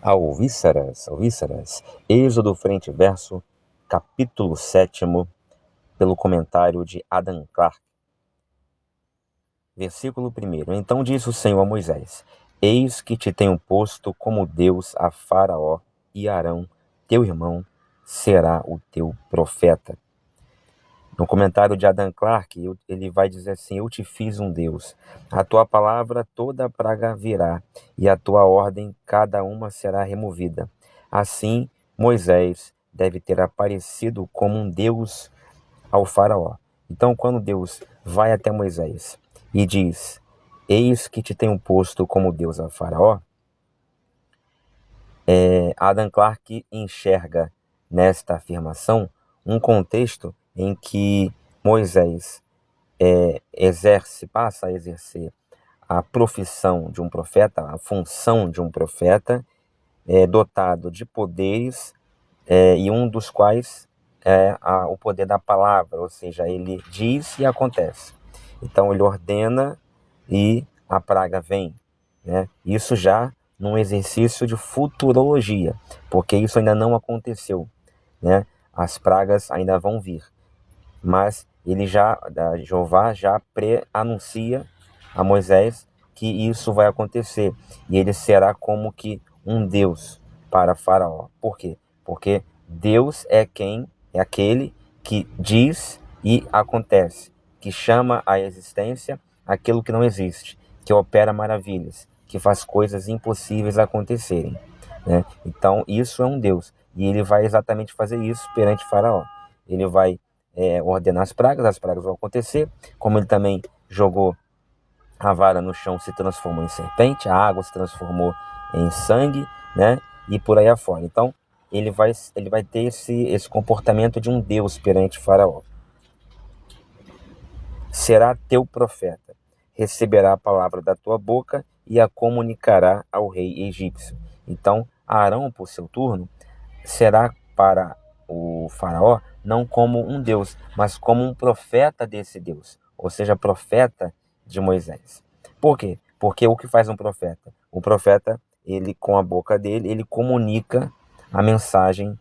Alvíceras, Êxodo frente e verso, capítulo 7, pelo comentário de Adam Clarke. Versículo 1. Então disse o Senhor a Moisés: Eis que te tenho posto como Deus a Faraó, e Arão, teu irmão, será o teu profeta. No comentário de Adam Clarke, ele vai dizer assim: Eu te fiz um Deus, a tua palavra toda praga virá, e a tua ordem cada uma será removida. Assim, Moisés deve ter aparecido como um Deus ao Faraó. Então, quando Deus vai até Moisés e diz: Eis que te tenho posto como Deus a Faraó, Adam Clarke enxerga nesta afirmação um contexto em que Moisés passa a exercer a profissão de um profeta, a função de um profeta, dotado de poderes, e um dos quais é o poder da palavra, ou seja, ele diz e acontece. Então ele ordena e a praga vem, né? Isso já num exercício de futurologia, porque isso ainda não aconteceu, né? As pragas ainda vão vir, mas Jeová já pré-anuncia a Moisés que isso vai acontecer, e ele será como que um Deus para Faraó. Por quê? Porque Deus é aquele que diz e acontece, que chama à existência aquilo que não existe, que opera maravilhas, que faz coisas impossíveis acontecerem, né? Então isso é um Deus, e ele vai exatamente fazer isso perante Faraó. Ele vai ordenar as pragas vão acontecer, como ele também jogou a vara no chão, se transformou em serpente, a água se transformou em sangue, né? E por aí afora. Então, ele vai ter esse comportamento de um Deus perante Faraó. Será teu profeta, receberá a palavra da tua boca e a comunicará ao rei egípcio. Então, Arão, por seu turno, será para o Faraó não como um Deus, mas como um profeta desse Deus, ou seja, profeta de Moisés. Por quê? Porque o que faz um profeta? O profeta, ele com a boca dele, ele comunica a mensagem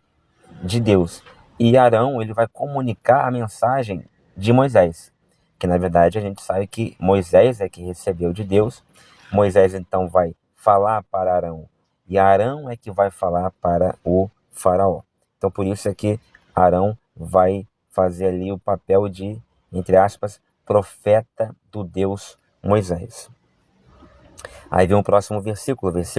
de Deus. E Arão, ele vai comunicar a mensagem de Moisés, que na verdade a gente sabe que Moisés é que recebeu de Deus. Moisés então vai falar para Arão, e Arão é que vai falar para o Faraó. Então por isso é que Arão vai fazer ali o papel de, entre aspas, profeta do Deus Moisés. Aí vem o próximo versículo 2.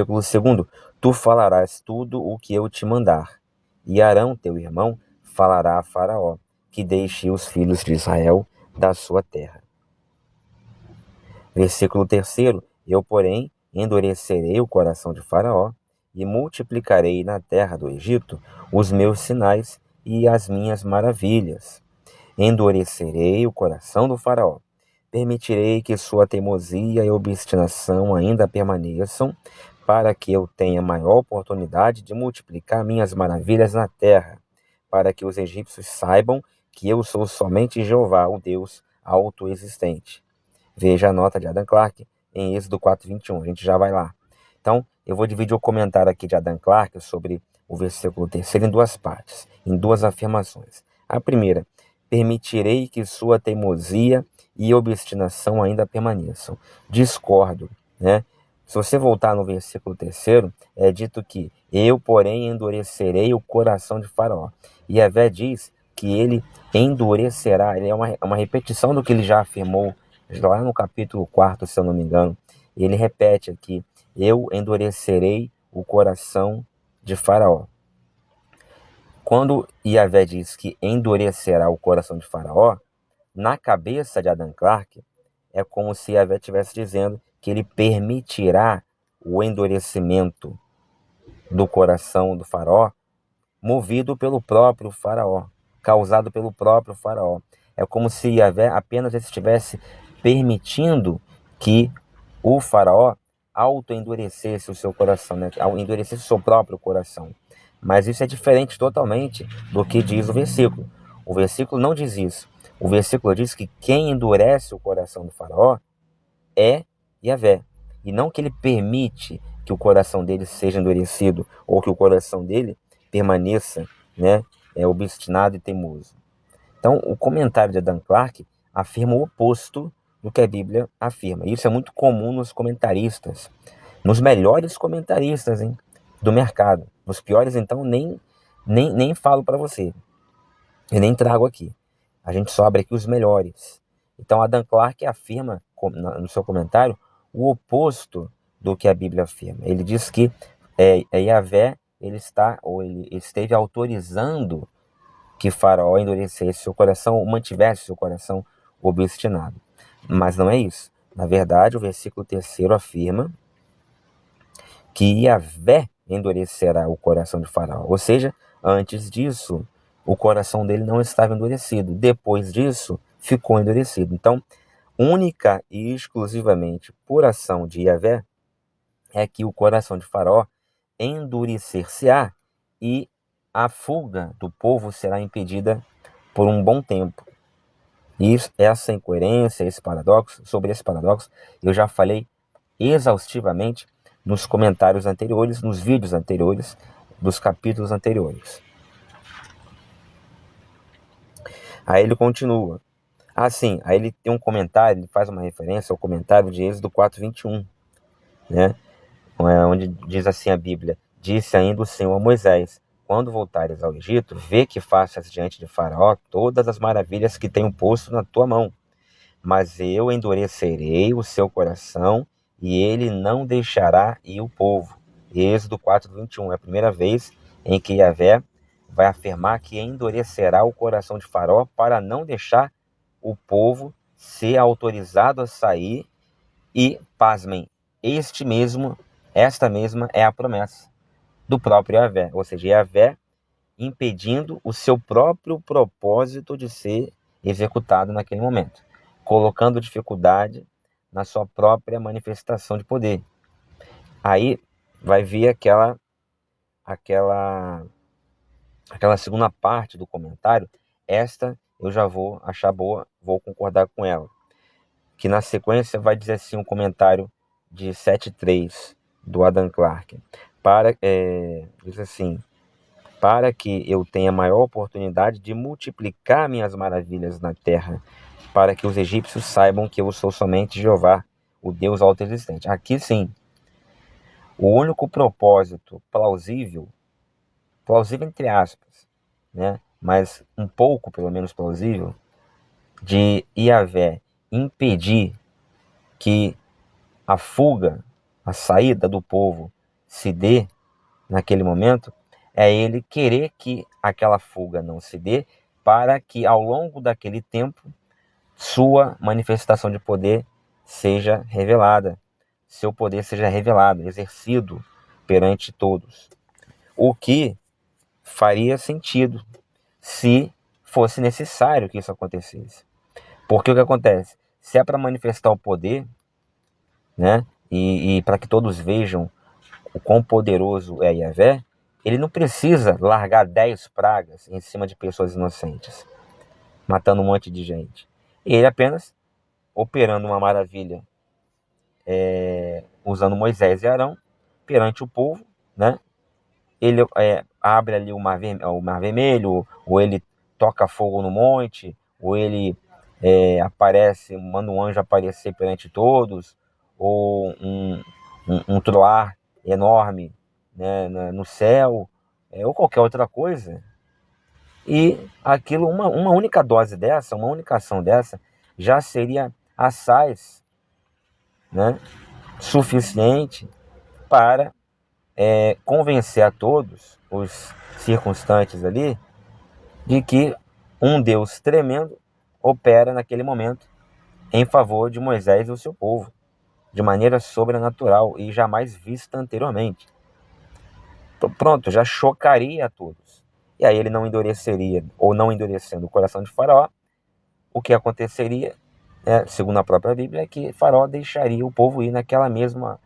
Tu falarás tudo o que eu te mandar, e Arão, teu irmão, falará a Faraó, que deixe os filhos de Israel da sua terra. Versículo 3. Eu, porém, endurecerei o coração de Faraó, e multiplicarei na terra do Egito os meus sinais e as minhas maravilhas. Endurecerei o coração do Faraó. Permitirei que sua teimosia e obstinação ainda permaneçam, para que eu tenha maior oportunidade de multiplicar minhas maravilhas na terra, para que os egípcios saibam que eu sou somente Jeová, o Deus autoexistente. Veja a nota de Adam Clarke em Êxodo 4:21. A gente já vai lá. Então, eu vou dividir o comentário aqui de Adam Clarke sobre o versículo 3 em duas partes, em duas afirmações. A primeira: permitirei que sua teimosia e obstinação ainda permaneçam. Discordo, né? Se você voltar no versículo 3, é dito que eu, porém, endurecerei o coração de Faraó. E Yahvé diz que ele endurecerá, ele é uma repetição do que ele já afirmou lá no capítulo 4, se eu não me engano. Ele repete aqui: eu endurecerei o coração de Faraó. Quando Yahvé diz que endurecerá o coração de Faraó, na cabeça de Adam Clarke, é como se Yahvé estivesse dizendo que ele permitirá o endurecimento do coração do Faraó, movido pelo próprio Faraó, causado pelo próprio Faraó. É como se Yahvé apenas estivesse permitindo que o Faraó auto-endurecesse o seu coração, né? Endurecesse o seu próprio coração. Mas isso é diferente totalmente do que diz o versículo. O versículo não diz isso. O versículo diz que quem endurece o coração do Faraó é Yahvé. E não que ele permite que o coração dele seja endurecido ou que o coração dele permaneça, né, obstinado e teimoso. Então, o comentário de Adam Clarke afirma o oposto do que a Bíblia afirma. Isso é muito comum nos comentaristas, nos melhores comentaristas, hein, do mercado. Nos piores, então, nem falo para você. E nem trago aqui. A gente só abre aqui os melhores. Então, Adam Clarke afirma, no seu comentário, o oposto do que a Bíblia afirma. Ele diz que Yahvé ele esteve autorizando que Faraó endurecesse seu coração, ou mantivesse seu coração obstinado. Mas não é isso. Na verdade, o versículo 3º afirma que Yahvé endurecerá o coração de Faraó. Ou seja, antes disso, o coração dele não estava endurecido. Depois disso, ficou endurecido. Então, única e exclusivamente por ação de Yahvé é que o coração de Faraó endurecer-se-á e a fuga do povo será impedida por um bom tempo. Essa incoerência, sobre esse paradoxo, eu já falei exaustivamente nos comentários anteriores, nos vídeos anteriores, dos capítulos anteriores. Aí ele continua. Aí ele tem um comentário, ele faz uma referência ao comentário de Êxodo 4:21, né? Onde diz assim a Bíblia: disse ainda o Senhor a Moisés: quando voltares ao Egito, vê que faças diante de Faraó todas as maravilhas que tenho posto na tua mão. Mas eu endurecerei o seu coração e ele não deixará ir o povo. Êxodo 4:21 é a primeira vez em que Yahvé vai afirmar que endurecerá o coração de Faraó para não deixar o povo ser autorizado a sair. E, pasmem, esta mesma é a promessa do próprio Yahvé, ou seja, Yahvé impedindo o seu próprio propósito de ser executado naquele momento, colocando dificuldade na sua própria manifestação de poder. Aí vai vir aquela segunda parte do comentário. Esta eu já vou achar boa, vou concordar com ela, que na sequência vai dizer assim um comentário de 7:3 do Adam Clarke. Diz assim: para que eu tenha maior oportunidade de multiplicar minhas maravilhas na terra, para que os egípcios saibam que eu sou somente Jeová, o Deus autoexistente. Aqui sim, o único propósito plausível entre aspas, né, mas um pouco pelo menos plausível, de Yahvé impedir que a fuga, a saída do povo se dê naquele momento, é ele querer que aquela fuga não se dê, para que ao longo daquele tempo sua manifestação de poder seja revelada, seu poder seja revelado, exercido perante todos. O que faria sentido se fosse necessário que isso acontecesse. Porque o que acontece? Se é para manifestar o poder, né, e para que todos vejam o quão poderoso é Yahvé, ele não precisa largar 10 pragas em cima de pessoas inocentes, matando um monte de gente. Ele apenas operando uma maravilha, usando Moisés e Arão perante o povo, né? Ele abre ali o mar Vermelho, ou ele toca fogo no monte, ou ele aparece, manda um anjo aparecer perante todos, ou um troar enorme, né, no céu, ou qualquer outra coisa. E aquilo, uma única dose dessa, uma única ação dessa, já seria assaz, né, suficiente para convencer a todos os circunstantes ali de que um Deus tremendo opera naquele momento em favor de Moisés e o seu povo, de maneira sobrenatural e jamais vista anteriormente. Pronto, já chocaria a todos. E aí ele não endureceria, ou não endurecendo o coração de Faraó, o que aconteceria, segundo a própria Bíblia, é que Faraó deixaria o povo ir naquela mesma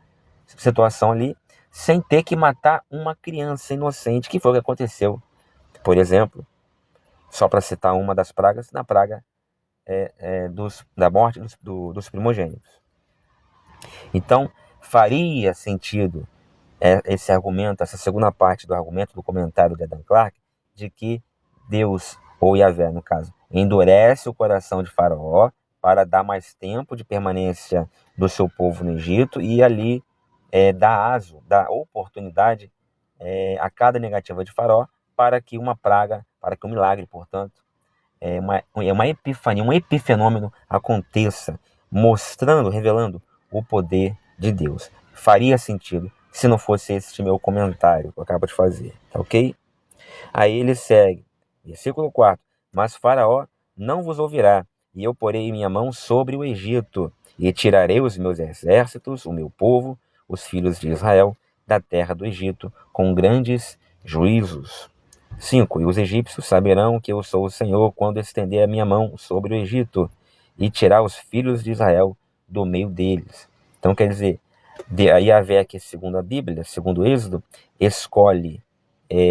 situação ali, sem ter que matar uma criança inocente, que foi o que aconteceu, por exemplo, só para citar uma das pragas, na praga da morte dos primogênitos. Então, faria sentido esse argumento, essa segunda parte do argumento do comentário de Adam Clarke, de que Deus, ou Yahvé no caso, endurece o coração de Faraó para dar mais tempo de permanência do seu povo no Egito e ali dá aso, dá oportunidade a cada negativa de Faraó para que uma praga, para que um milagre, portanto, uma epifania, um epifenômeno aconteça, mostrando, revelando o poder de Deus. Faria sentido se não fosse este meu comentário que eu acabo de fazer, tá ok? Aí ele segue, versículo 4: Mas Faraó não vos ouvirá, e eu porei minha mão sobre o Egito, e tirarei os meus exércitos, o meu povo, os filhos de Israel, da terra do Egito, com grandes juízos. 5: E os egípcios saberão que eu sou o Senhor quando estender a minha mão sobre o Egito e tirar os filhos de Israel do meio deles. Então, quer dizer, Yahvé aqui, segundo a Bíblia, segundo o Êxodo, escolhe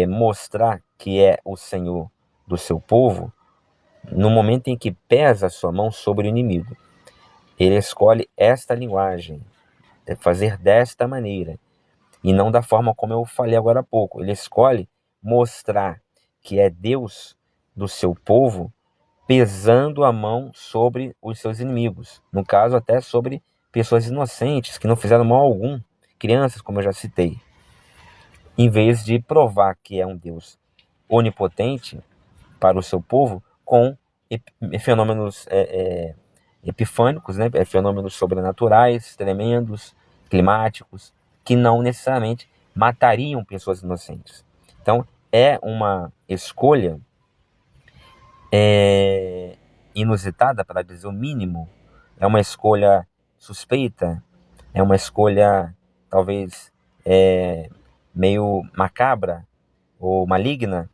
mostrar que é o Senhor do seu povo no momento em que pesa a sua mão sobre o inimigo. Ele escolhe esta linguagem, fazer desta maneira, e não da forma como eu falei agora há pouco. Ele escolhe mostrar que é Deus do seu povo pesando a mão sobre os seus inimigos. No caso, até sobre pessoas inocentes que não fizeram mal algum, crianças, como eu já citei. Em vez de provar que é um Deus onipotente para o seu povo com fenômenos epifânicos, né? Fenômenos sobrenaturais, tremendos, climáticos, que não necessariamente matariam pessoas inocentes. Então, é uma escolha inusitada, para dizer o mínimo, é uma escolha suspeita, é uma escolha talvez meio macabra ou maligna.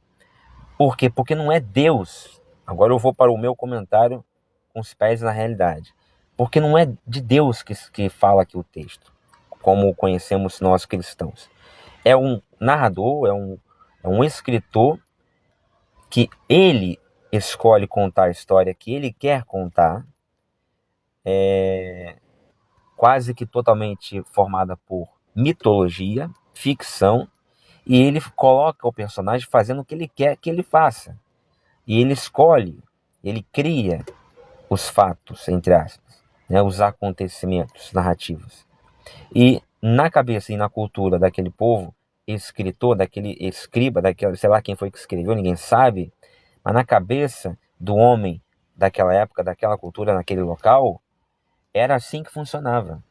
Por quê? Porque não é Deus. Agora eu vou para o meu comentário com os pés na realidade. Porque não é de Deus que fala aqui o texto, como conhecemos nós cristãos. É um narrador, é um escritor que ele escolhe contar a história que ele quer contar, quase que totalmente formada por mitologia, ficção, e ele coloca o personagem fazendo o que ele quer que ele faça. E ele escolhe, ele cria os fatos, entre aspas, né, os acontecimentos narrativos. E na cabeça e na cultura daquele povo, escritor, daquele escriba, daquele, sei lá quem foi que escreveu, ninguém sabe, mas na cabeça do homem daquela época, daquela cultura, naquele local, era assim que funcionava.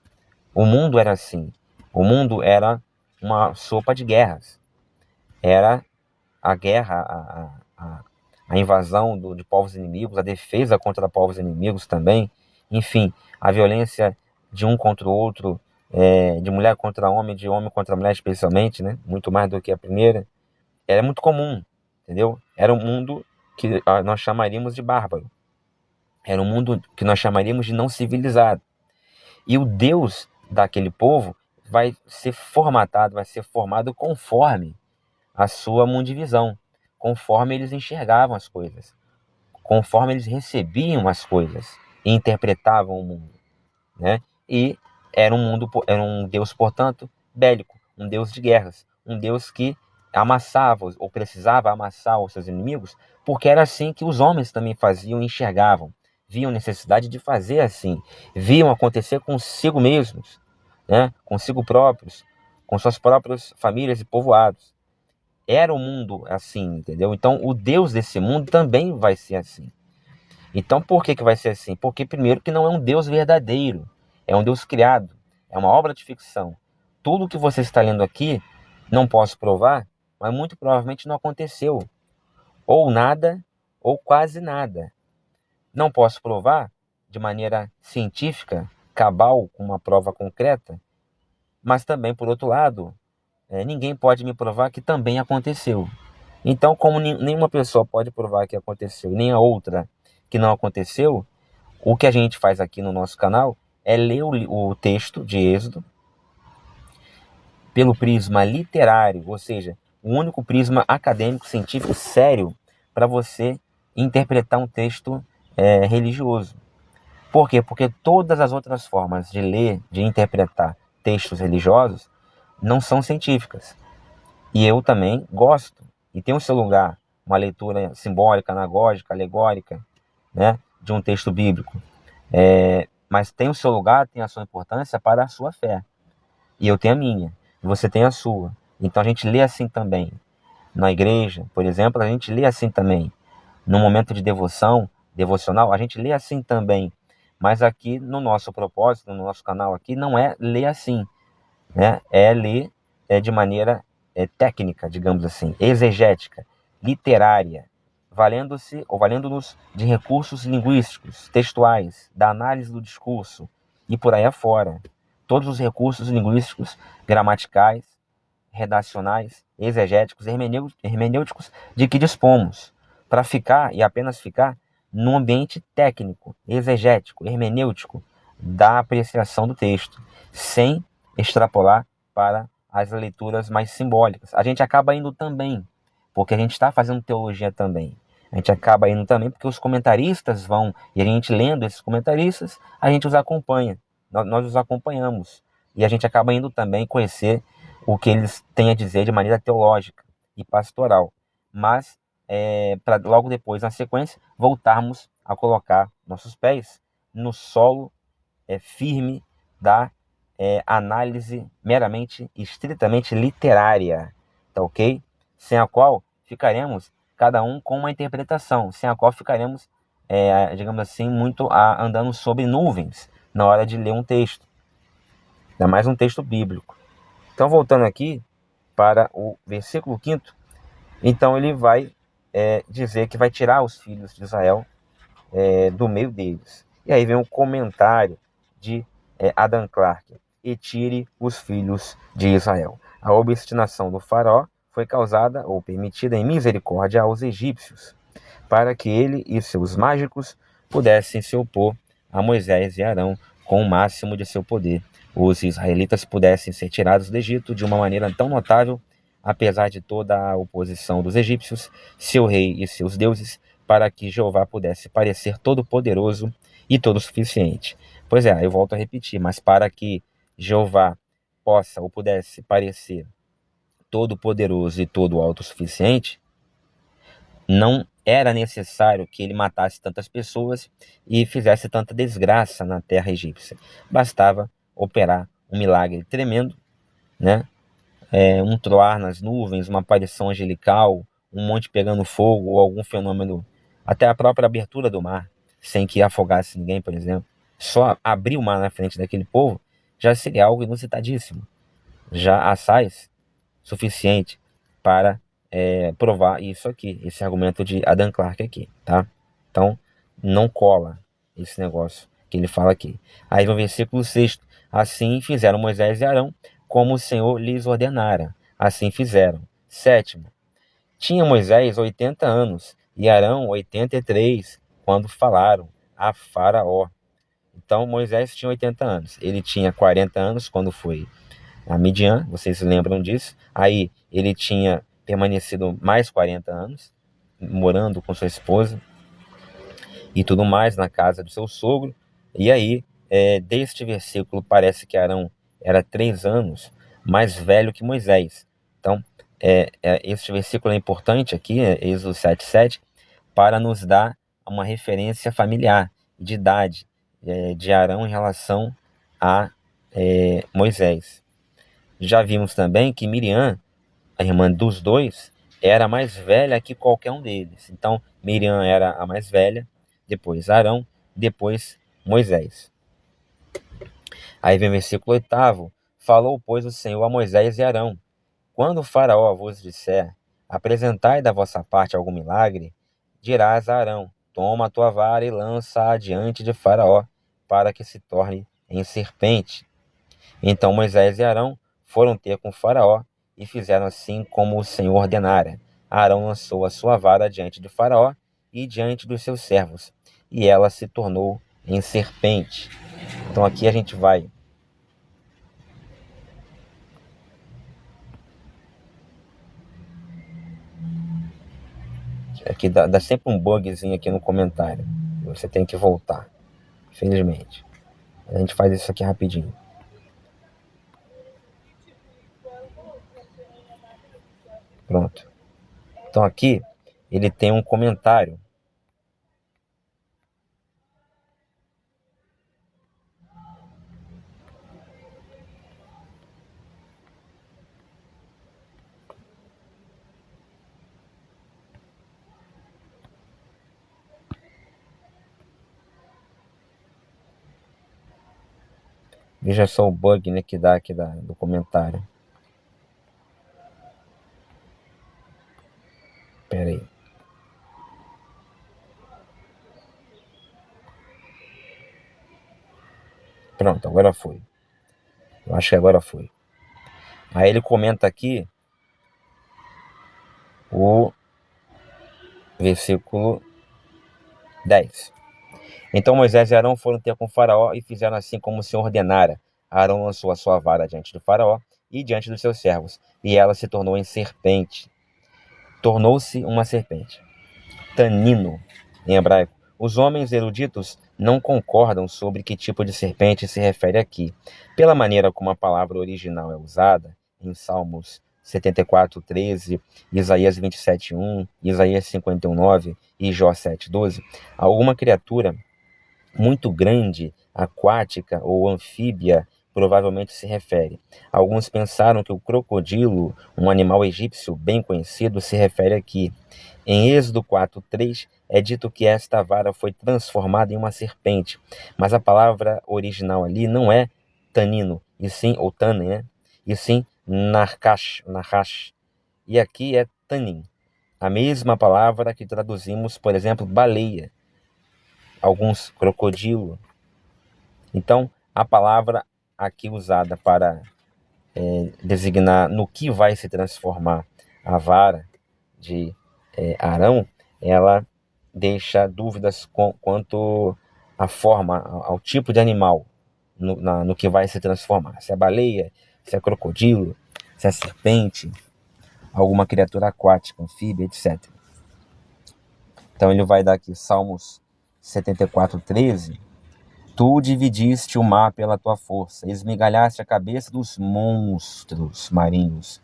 O mundo era assim. O mundo era uma sopa de guerras. Era a guerra, a invasão de povos inimigos, a defesa contra povos inimigos também, enfim, a violência de um contra o outro, de mulher contra homem, de homem contra mulher especialmente, né? Muito mais do que a primeira, era muito comum, entendeu? Era um mundo que nós chamaríamos de bárbaro, era um mundo que nós chamaríamos de não civilizado, e o Deus daquele povo vai ser formatado, vai ser formado conforme a sua mundivisão, conforme eles enxergavam as coisas, conforme eles recebiam as coisas e interpretavam o mundo, né? E era um Deus, portanto, bélico, um Deus de guerras, um Deus que amassava ou precisava amassar os seus inimigos, porque era assim que os homens também faziam e enxergavam, viam necessidade de fazer assim, viam acontecer consigo mesmos, né? Consigo próprios, com suas próprias famílias e povoados. Era o mundo assim, entendeu? Então, o Deus desse mundo também vai ser assim. Então, por que vai ser assim? Porque, primeiro, que não é um Deus verdadeiro. É um Deus criado. É uma obra de ficção. Tudo que você está lendo aqui, não posso provar, mas muito provavelmente não aconteceu. Ou nada, ou quase nada. Não posso provar de maneira científica, cabal, com uma prova concreta, mas também, por outro lado, ninguém pode me provar que também aconteceu. Então, como nenhuma pessoa pode provar que aconteceu, nem a outra que não aconteceu, o que a gente faz aqui no nosso canal é ler o texto de Êxodo pelo prisma literário, ou seja, o único prisma acadêmico, científico, sério, para você interpretar um texto religioso. Por quê? Porque todas as outras formas de ler, de interpretar textos religiosos, não são científicas. E eu também gosto. E tem o seu lugar, uma leitura simbólica, anagógica, alegórica, né, de um texto bíblico. Mas tem o seu lugar, tem a sua importância para a sua fé. E eu tenho a minha, e você tem a sua. Então a gente lê assim também. Na igreja, por exemplo, a gente lê assim também. No momento de devocional, a gente lê assim também. Mas aqui no nosso propósito, no nosso canal aqui, não é ler assim, né? É ler de maneira técnica, digamos assim, exegética, literária, valendo-se ou valendo-nos de recursos linguísticos, textuais, da análise do discurso e por aí afora. Todos os recursos linguísticos, gramaticais, redacionais, exegéticos, hermenêuticos de que dispomos, para ficar e apenas ficar num ambiente técnico, exegético, hermenêutico da apreciação do texto, sem extrapolar para as leituras mais simbólicas. A gente acaba indo também, porque a gente está fazendo teologia também. A gente acaba indo também porque os comentaristas vão, e a gente lendo esses comentaristas, a gente os acompanha, nós os acompanhamos. E a gente acaba indo também conhecer o que eles têm a dizer de maneira teológica e pastoral. Mas, para logo depois, na sequência, voltarmos a colocar nossos pés no solo firme da análise meramente, estritamente literária, tá ok? Sem a qual ficaremos, cada um com uma interpretação, sem a qual ficaremos, digamos assim, muito andando sobre nuvens na hora de ler um texto, ainda mais um texto bíblico. Então, voltando aqui para o versículo 5, então ele vai dizer que vai tirar os filhos de Israel do meio deles. E aí vem um comentário de Adam Clarke: e tire os filhos de Israel. A obstinação do faraó foi causada ou permitida em misericórdia aos egípcios, para que ele e seus mágicos pudessem se opor a Moisés e Arão com o máximo de seu poder. Os israelitas pudessem ser tirados do Egito de uma maneira tão notável, apesar de toda a oposição dos egípcios, seu rei e seus deuses, para que Jeová pudesse parecer todo-poderoso e todo-suficiente. Pois é, eu volto a repetir, mas para que Jeová possa ou pudesse parecer todo-poderoso e todo-autossuficiente, não era necessário que ele matasse tantas pessoas e fizesse tanta desgraça na terra egípcia. Bastava operar um milagre tremendo, né? Um troar nas nuvens, uma aparição angelical, um monte pegando fogo ou algum fenômeno, até a própria abertura do mar, sem que afogasse ninguém, por exemplo. Só abrir o mar na frente daquele povo já seria algo inusitadíssimo. Já assaz suficiente para provar isso aqui, esse argumento de Adam Clarke aqui, tá? Então, não cola esse negócio que ele fala aqui. Aí no versículo 6, assim fizeram Moisés e Arão, como o Senhor lhes ordenara. Assim fizeram. 7, tinha Moisés 80 anos e Arão 83, quando falaram a Faraó. Então, Moisés tinha 80 anos. Ele tinha 40 anos quando foi a Midian, vocês se lembram disso? Aí ele tinha permanecido mais 40 anos, morando com sua esposa e tudo mais na casa do seu sogro. E aí, deste versículo, parece que Arão era 3 anos mais velho que Moisés. Então, este versículo é importante aqui, Êxodo 7:7, para nos dar uma referência familiar, de idade, de Arão em relação a Moisés. Já vimos também que Miriam, a irmã dos dois, era mais velha que qualquer um deles. Então, Miriam era a mais velha, depois Arão, depois Moisés. Aí vem o versículo 8. Falou, pois, o Senhor a Moisés e Arão: quando o faraó vos disser, apresentai da vossa parte algum milagre, dirás a Arão: toma a tua vara e lança-a diante de faraó, para que se torne em serpente. Então Moisés e Arão foram ter com Faraó e fizeram assim como o Senhor ordenara. Arão lançou a sua vara diante de Faraó e diante dos seus servos, e ela se tornou em serpente. Então aqui a gente vai aqui dá sempre um bugzinho aqui no comentário. Você tem que voltar, infelizmente. A gente faz isso aqui rapidinho. Pronto. Então aqui ele tem um comentário. Veja só o bug, né, que dá aqui do comentário. Pera aí. Pronto, agora foi. Eu acho que agora foi. Aí ele comenta aqui o versículo 10. Então Moisés e Arão foram ter com Faraó e fizeram assim como o Senhor ordenara. Arão lançou a sua vara diante do Faraó e diante dos seus servos, e ela se tornou em serpente. Tornou-se uma serpente. Tanino, em hebraico. Os homens eruditos não concordam sobre que tipo de serpente se refere aqui. Pela maneira como a palavra original é usada, em Salmos 74:13, Isaías 27:1, Isaías 51:9 e Jó 7:12, alguma criatura muito grande, aquática ou anfíbia provavelmente se refere. Alguns pensaram que o crocodilo, um animal egípcio bem conhecido, se refere aqui. Em Êxodo 4:3 é dito que esta vara foi transformada em uma serpente, mas a palavra original ali não é tanino, e sim, ou tanin, né? E sim narkash, e aqui é tanin. A mesma palavra que traduzimos, por exemplo, baleia, alguns crocodilo. Então, a palavra aqui usada para designar no que vai se transformar a vara de Arão, ela deixa dúvidas quanto à forma, ao tipo de animal no que vai se transformar. Se é baleia, se é crocodilo, se é serpente, alguma criatura aquática, anfíbia, etc. Então ele vai dar aqui Salmos 74:13. Tu dividiste o mar pela tua força, esmigalhaste a cabeça dos monstros marinhos.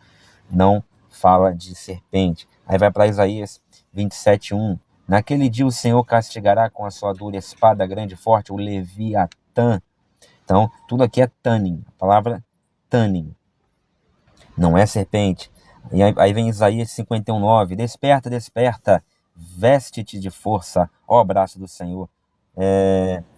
Não fala de serpente. Aí vai para Isaías 27:1. Naquele dia o Senhor castigará com a sua dura espada grande e forte o Leviatã. Então, tudo aqui é tanin, a palavra tanin, não é serpente. E aí vem Isaías 51:9. Desperta, desperta, veste-te de força, ó braço do Senhor.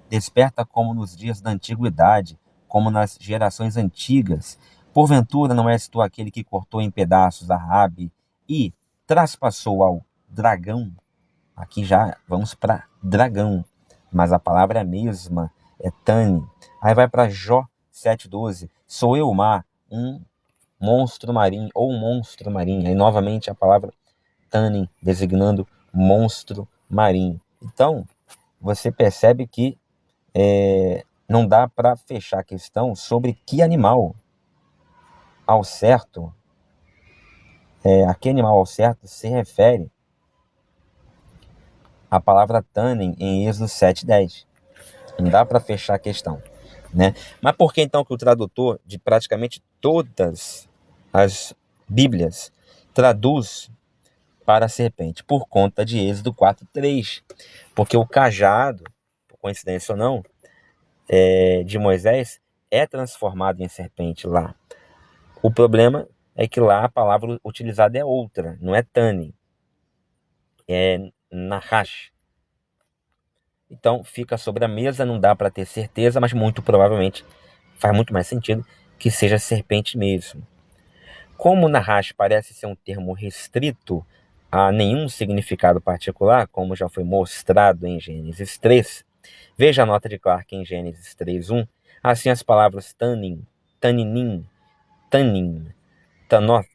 Desperta como nos dias da antiguidade, como nas gerações antigas. Porventura não és tu aquele que cortou em pedaços a Rabi e traspassou ao dragão? Aqui já vamos para dragão, mas a palavra é a mesma, é Tani. Aí vai para Jó 7:12. Sou eu o mar, um monstro marinho ou um monstro marinho. Aí novamente a palavra Tani, designando monstro marinho. Então, você percebe que não dá para fechar a questão sobre que animal ao certo, a que animal ao certo se refere a palavra Tannen em Êxodo 7:10. Não dá para fechar a questão, né? Mas por que então que o tradutor de praticamente todas as Bíblias traduz para a serpente? Por conta de Êxodo 4:3. Porque o cajado, por coincidência ou não, de Moisés é transformado em serpente lá. O problema é que lá a palavra utilizada é outra, não é Tani, é Nahash. Então fica sobre a mesa, não dá para ter certeza, mas muito provavelmente faz muito mais sentido que seja serpente mesmo. Como Nahash parece ser um termo restrito a nenhum significado particular, como já foi mostrado em Gênesis 3, veja a nota de Clarke em Gênesis 3:1. Assim as palavras tanin, taninim, tanin, tanot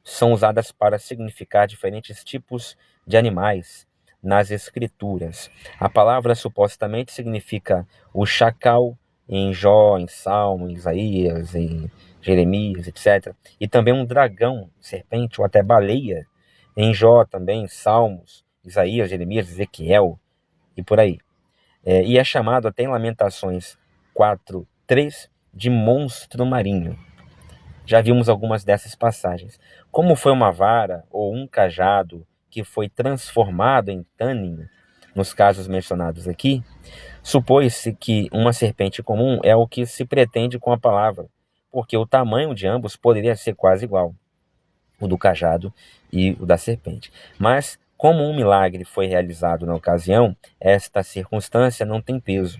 são usadas para significar diferentes tipos de animais nas escrituras. A palavra supostamente significa o chacal em Jó, em Salmo, em Isaías, em Jeremias, etc. E também um dragão, serpente ou até baleia em Jó também, em Salmos, Isaías, Jeremias, Ezequiel e por aí. E é chamado até em Lamentações 4:3 de monstro marinho. Já vimos algumas dessas passagens. Como foi uma vara ou um cajado que foi transformado em tânin, nos casos mencionados aqui, supôs-se que uma serpente comum é o que se pretende com a palavra, porque o tamanho de ambos poderia ser quase igual, o do cajado e o da serpente. Mas, como um milagre foi realizado na ocasião, esta circunstância não tem peso.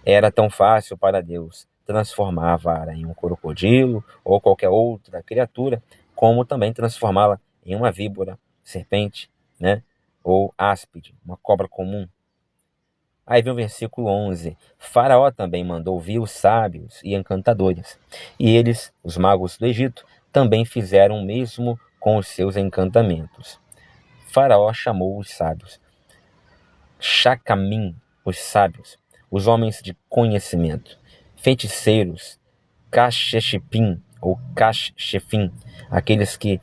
Era tão fácil para Deus transformar a vara em um crocodilo ou qualquer outra criatura, como também transformá-la em uma víbora, serpente, né? Ou áspide, uma cobra comum. Aí vem o versículo 11. Faraó também mandou vir os sábios e encantadores. E eles, os magos do Egito, também fizeram o mesmo com os seus encantamentos. Faraó chamou os sábios Chacamim, os sábios, os homens de conhecimento, feiticeiros, Cachexipim ou Cachexefim, aqueles que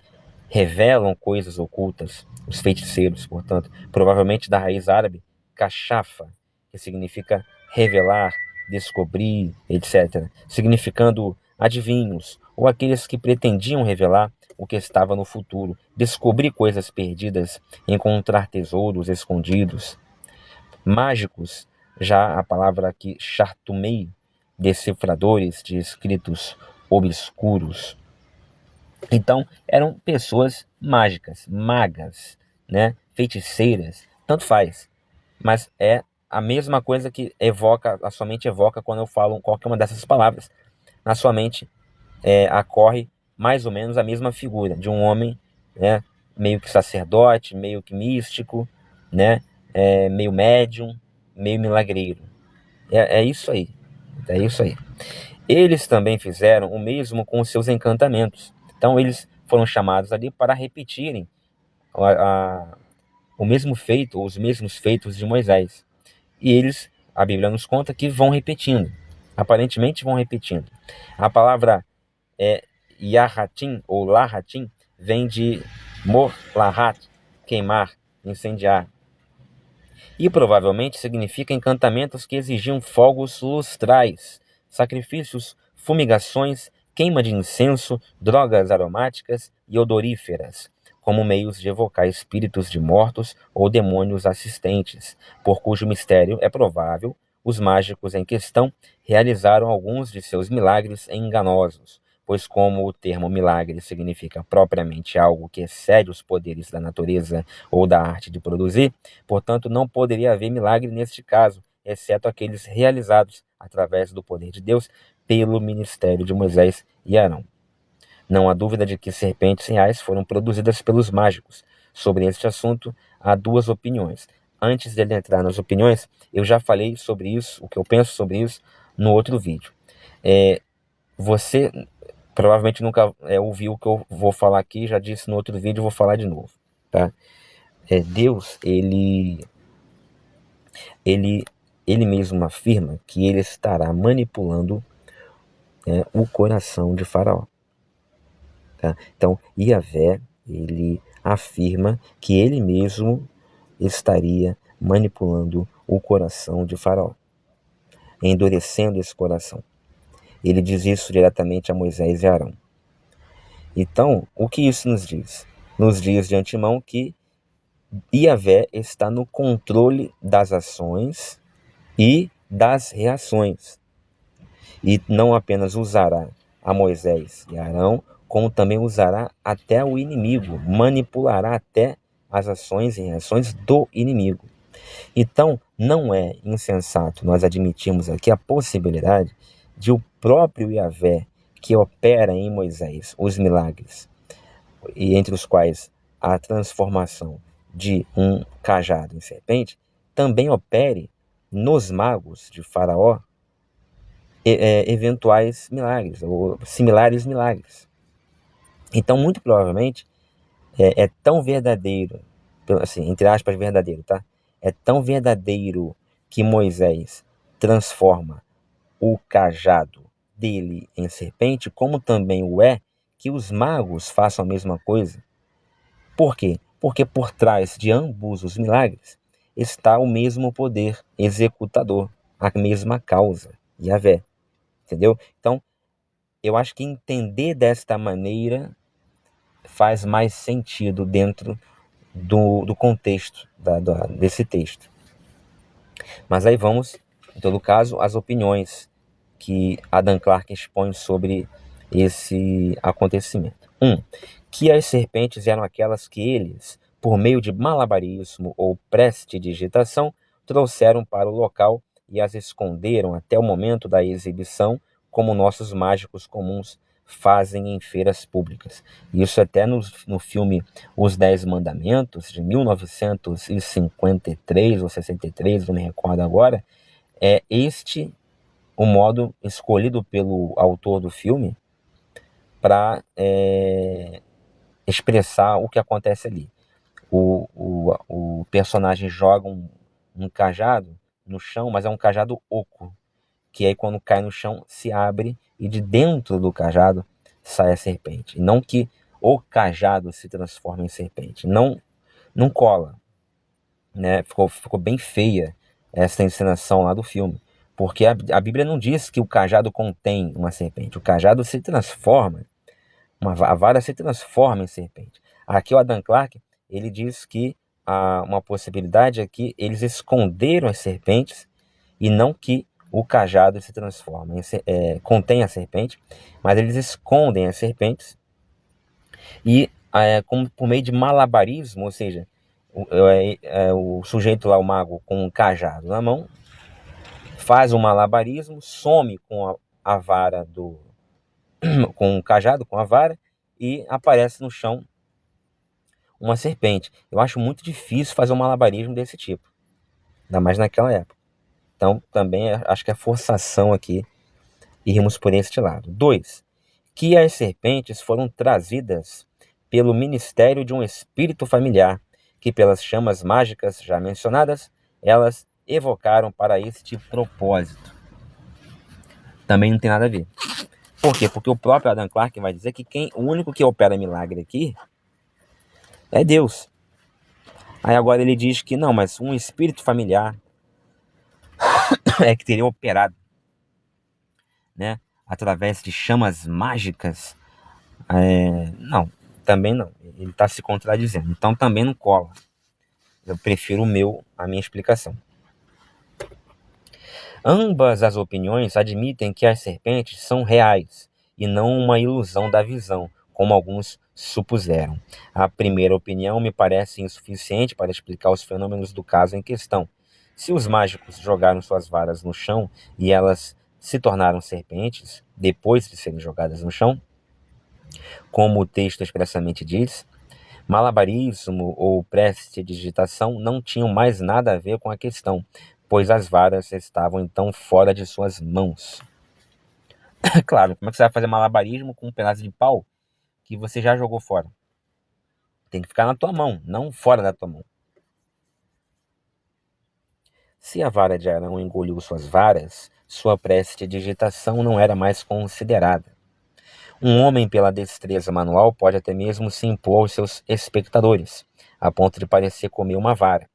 revelam coisas ocultas, os feiticeiros, portanto, provavelmente da raiz árabe, cachafa, que significa revelar, descobrir, etc., significando adivinhos, ou aqueles que pretendiam revelar o que estava no futuro, descobrir coisas perdidas, encontrar tesouros escondidos. Mágicos, já a palavra aqui, chartumei, decifradores de escritos obscuros. Então, eram pessoas mágicas, magas, né? Feiticeiras, tanto faz. Mas é a mesma coisa que evoca, a sua mente evoca quando eu falo qualquer uma dessas palavras. Na sua mente ocorre mais ou menos a mesma figura de um homem, né? Meio que sacerdote, meio que místico, né? Meio médium, meio milagreiro. É isso aí. É isso aí. Eles também fizeram o mesmo com os seus encantamentos. Então eles foram chamados ali para repetirem o mesmo feito, ou os mesmos feitos de Moisés. E eles, a Bíblia nos conta que vão repetindo. Aparentemente vão repetindo. A palavra Yahatim ou Lahatim vem de Mor Lahat, queimar, incendiar. E provavelmente significa encantamentos que exigiam fogos lustrais, sacrifícios, fumigações, queima de incenso, drogas aromáticas e odoríferas, como meios de evocar espíritos de mortos ou demônios assistentes, por cujo mistério é provável os mágicos em questão realizaram alguns de seus milagres enganosos, pois como o termo milagre significa propriamente algo que excede os poderes da natureza ou da arte de produzir, portanto não poderia haver milagre neste caso, exceto aqueles realizados através do poder de Deus pelo ministério de Moisés e Arão. Não há dúvida de que serpentes reais foram produzidas pelos mágicos. Sobre este assunto, há duas opiniões. Antes de ele entrar nas opiniões, eu já falei sobre isso, o que eu penso sobre isso, no outro vídeo. Você provavelmente nunca ouviu o que eu vou falar aqui, já disse no outro vídeo, vou falar de novo. Tá? Deus, ele mesmo afirma que ele estará manipulando o coração de Faraó. Tá? Então, Yahvé, ele afirma que ele mesmo estaria manipulando o coração de Faraó, endurecendo esse coração. Ele diz isso diretamente a Moisés e Arão. Então, o que isso nos diz? Nos diz de antemão que Yahvé está no controle das ações e das reações. E não apenas usará a Moisés e Arão, como também usará até o inimigo, manipulará até as ações e reações do inimigo. Então, não é insensato nós admitirmos aqui a possibilidade de o próprio Yahvé, que opera em Moisés os milagres, e entre os quais a transformação de um cajado em serpente, também opere nos magos de Faraó eventuais milagres, ou similares milagres. Então, muito provavelmente, é tão verdadeiro, assim, entre aspas, verdadeiro, tá? É tão verdadeiro que Moisés transforma o cajado dele em serpente, como também o é que os magos façam a mesma coisa. Por quê? Porque por trás de ambos os milagres está o mesmo poder executador, a mesma causa, Yahvé. Entendeu? Então, eu acho que entender desta maneira faz mais sentido dentro do contexto desse texto. Mas aí vamos, em todo caso, às opiniões que Adam Clarke expõe sobre esse acontecimento. Que as serpentes eram aquelas que eles, por meio de malabarismo ou prestidigitação, trouxeram para o local e as esconderam até o momento da exibição, como nossos mágicos comuns fazem em feiras públicas. Isso até no filme Os Dez Mandamentos, de 1953 ou 63, não me recordo agora, é este o modo escolhido pelo autor do filme para expressar o que acontece ali. O personagem joga um cajado no chão, mas é um cajado oco, que aí quando cai no chão se abre e de dentro do cajado sai a serpente. Não que o cajado se transforme em serpente. Não cola, né? Ficou bem feia essa encenação lá do filme. Porque a Bíblia não diz que o cajado contém uma serpente. O cajado se transforma, a vara se transforma em serpente. Aqui o Adam Clarke, ele diz que uma possibilidade é que eles esconderam as serpentes e não que o cajado se transforma, contém a serpente, mas eles escondem as serpentes e como por meio de malabarismo, ou seja, o sujeito lá, o mago, com um cajado na mão, faz um malabarismo, some com a vara com o cajado, com a vara, e aparece no chão uma serpente. Eu acho muito difícil fazer um malabarismo desse tipo, ainda mais naquela época. Então, também acho que é forçação aqui irmos por este lado. 2. Que as serpentes foram trazidas pelo ministério de um espírito familiar, que pelas chamas mágicas já mencionadas, elas evocaram para este propósito. Também não tem nada a ver. Por quê? Porque o próprio Adam Clarke vai dizer que o único que opera milagre aqui é Deus. Aí agora ele diz que não, mas um espírito familiar é que teria operado, né? Através de chamas mágicas. Não, também não. Ele está se contradizendo. Então também não cola. Eu prefiro a minha explicação. Ambas as opiniões admitem que as serpentes são reais e não uma ilusão da visão, como alguns supuseram. A primeira opinião me parece insuficiente para explicar os fenômenos do caso em questão. Se os mágicos jogaram suas varas no chão e elas se tornaram serpentes depois de serem jogadas no chão, como o texto expressamente diz, malabarismo ou prestidigitação não tinham mais nada a ver com a questão, pois as varas estavam então fora de suas mãos. Claro, como é que você vai fazer malabarismo com um pedaço de pau que você já jogou fora? Tem que ficar na tua mão, não fora da tua mão. Se a vara de Arão engoliu suas varas, sua prestidigitação não era mais considerada. Um homem, pela destreza manual, pode até mesmo se impor aos seus espectadores, a ponto de parecer comer uma vara.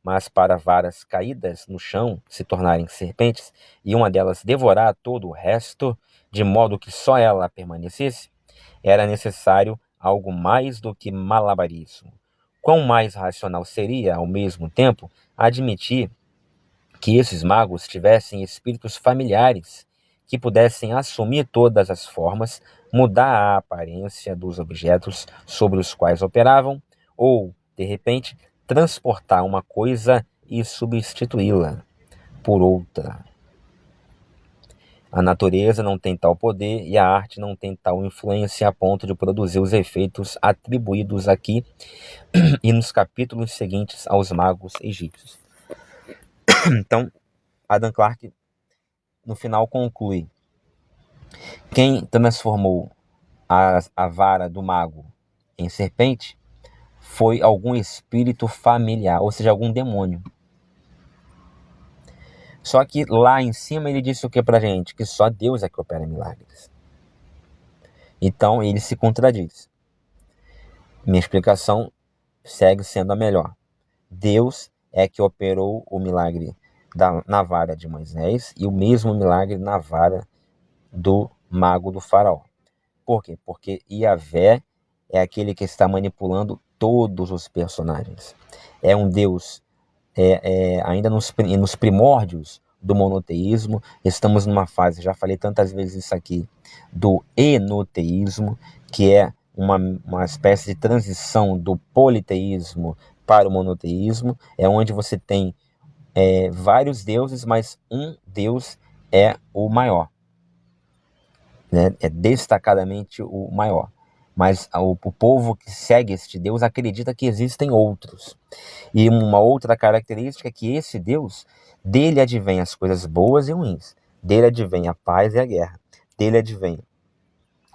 Mas para varas caídas no chão se tornarem serpentes e uma delas devorar todo o resto, de modo que só ela permanecesse, era necessário algo mais do que malabarismo. Quão mais racional seria, ao mesmo tempo, admitir que esses magos tivessem espíritos familiares que pudessem assumir todas as formas, mudar a aparência dos objetos sobre os quais operavam, ou, de repente, transportar uma coisa e substituí-la por outra. A natureza não tem tal poder e a arte não tem tal influência a ponto de produzir os efeitos atribuídos aqui e nos capítulos seguintes aos magos egípcios. Então, Adam Clarke, no final, conclui: quem transformou a vara do mago em serpente foi algum espírito familiar, ou seja, algum demônio. Só que lá em cima ele disse o que pra gente? Que só Deus é que opera milagres. Então ele se contradiz. Minha explicação segue sendo a melhor. Deus é que operou o milagre na vara de Moisés e o mesmo milagre na vara do mago do faraó. Por quê? Porque Yahvé é aquele que está manipulando todos os personagens. É um Deus ainda nos primórdios do monoteísmo. Estamos numa fase, já falei tantas vezes isso aqui, do enoteísmo, que é uma espécie de transição do politeísmo para o monoteísmo. É onde você tem vários deuses, mas um Deus é o maior, né? É destacadamente o maior. Mas o povo que segue este Deus acredita que existem outros. E uma outra característica é que esse Deus, dele advém as coisas boas e ruins. Dele advém a paz e a guerra. Dele advém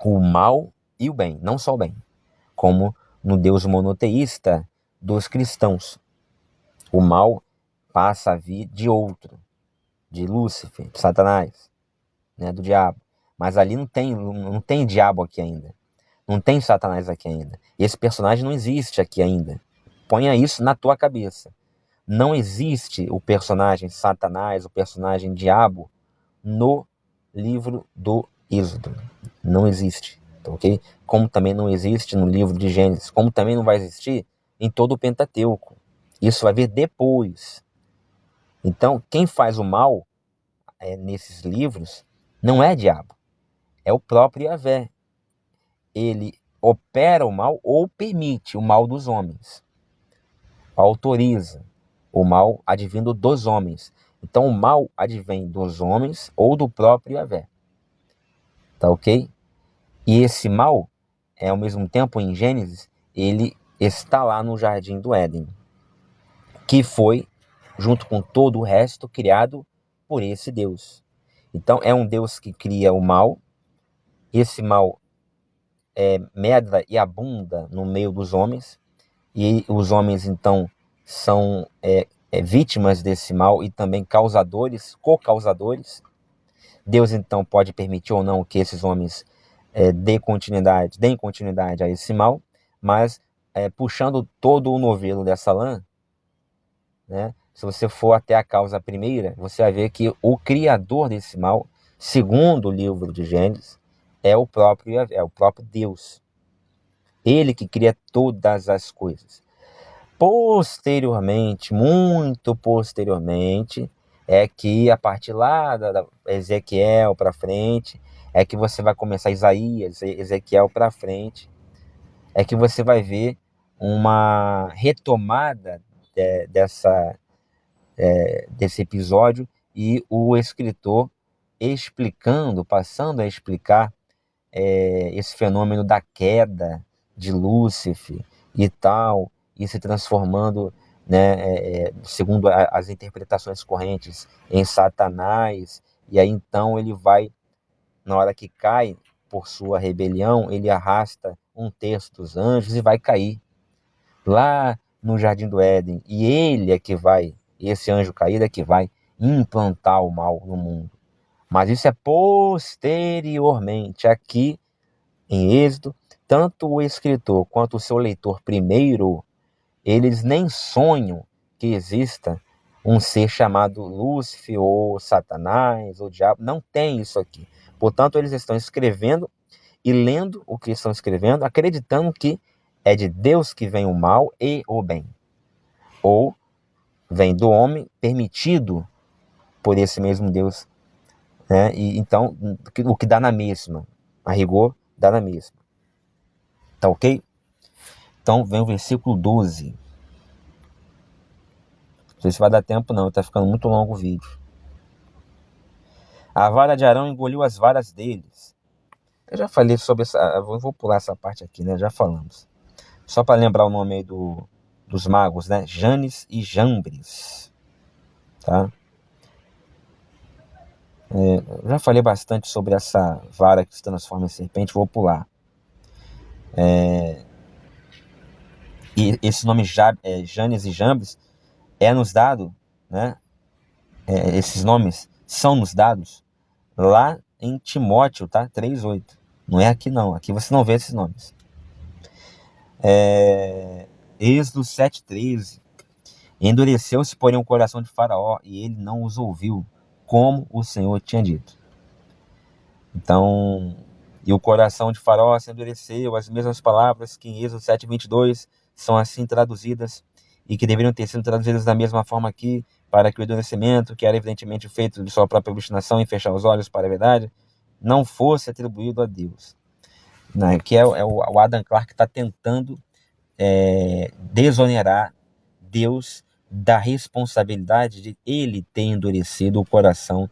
o mal e o bem, não só o bem. Como no Deus monoteísta dos cristãos. O mal passa a vir de outro, de Lúcifer, de Satanás, né, do diabo. Mas ali não tem diabo aqui ainda. Não tem Satanás aqui ainda. Esse personagem não existe aqui ainda. Ponha isso na tua cabeça. Não existe o personagem Satanás, o personagem diabo no livro do Êxodo. Não existe, ok? Como também não existe no livro de Gênesis. Como também não vai existir em todo o Pentateuco. Isso vai vir depois. Então, quem faz o mal nesses livros não é diabo. É o próprio Yahvé. Ele opera o mal ou permite o mal dos homens. Autoriza o mal advindo dos homens. Então o mal advém dos homens ou do próprio Yahvé. Tá ok? E esse mal, ao mesmo tempo em Gênesis, ele está lá no Jardim do Éden, que foi, junto com todo o resto, criado por esse Deus. Então é um Deus que cria o mal. Esse mal medra e abunda no meio dos homens, e os homens então são vítimas desse mal e também causadores, co-causadores. Deus então pode permitir ou não que esses homens deem continuidade a esse mal, mas puxando todo o novelo dessa lã, né, se você for até a causa primeira, você vai ver que o criador desse mal, segundo o livro de Gênesis, é o próprio Deus. Ele que cria todas as coisas. Posteriormente, muito posteriormente, é que a partir lá da Ezequiel para frente, é que você vai começar Isaías, Ezequiel para frente, é que você vai ver uma retomada desse episódio e o escritor passando a explicar esse fenômeno da queda de Lúcifer e tal, e se transformando, né, segundo as interpretações correntes, em Satanás. E aí então ele vai, na hora que cai por sua rebelião, ele arrasta um terço dos anjos e vai cair lá no Jardim do Éden. E esse anjo caído é que vai implantar o mal no mundo. Mas isso é posteriormente. Aqui em Êxodo, tanto o escritor quanto o seu leitor primeiro, eles nem sonham que exista um ser chamado Lúcifer ou Satanás ou diabo. Não tem isso aqui. Portanto, eles estão escrevendo e lendo o que estão escrevendo, acreditando que é de Deus que vem o mal e o bem. Ou vem do homem permitido por esse mesmo Deus, né? E então, o que dá na mesma, a rigor, dá na mesma. Tá ok? Então vem o versículo 12. Não sei se vai dar tempo não, tá ficando muito longo o vídeo. A vara de Arão engoliu as varas deles. Eu já falei sobre essa, eu vou pular essa parte aqui, né? Já falamos. Só para lembrar o nome aí dos magos, né? Janes e Jambres. Tá? Eu já falei bastante sobre essa vara que se transforma em serpente, vou pular. E esse nome Janes e Jambres nos dado, né? Esses nomes são nos dados lá em Timóteo, tá? 3:8. Não é aqui não, aqui você não vê esses nomes. Êxodo 7:13. Endureceu-se, porém, o coração de Faraó, e ele não os ouviu, como o Senhor tinha dito. Então, E o coração de Faraó se endureceu. As mesmas palavras que em Êxodo 7:22 são assim traduzidas e que deveriam ter sido traduzidas da mesma forma aqui, para que o endurecimento, que era evidentemente feito de sua própria obstinação em fechar os olhos para a verdade, não fosse atribuído a Deus. Né? Que o Adam Clarke está tentando desonerar Deus da responsabilidade de ele ter endurecido o coração